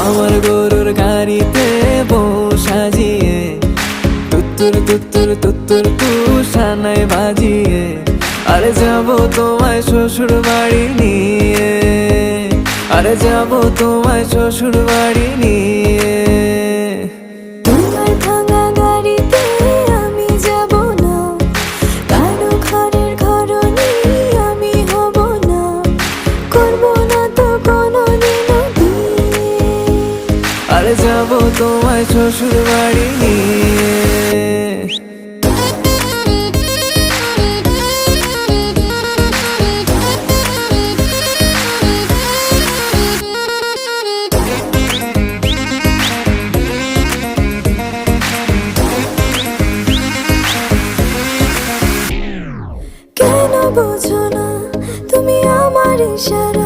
আমার গরুর গাড়িতে বউ সাজিয়ে তুত্তুর তুত্তুর তুত্তুর তুষানায় বাজিয়ে আরে যাব তোমায় শ্বশুর বাড়ি নিয়ে, আরে যাব তোমায় শ্বশুর বাড়ি নিয়ে। তোমার ভাঙা গাড়িতে আমি যাব না, কারো ঘরের ঘরনি আমি হব না, করব না তো কোনোদিনও বিয়ে। আরে যাব তোমায় শ্বশুর বাড়ি নিয়ে। কেন বোঝো না তুমি আমার ইশারা?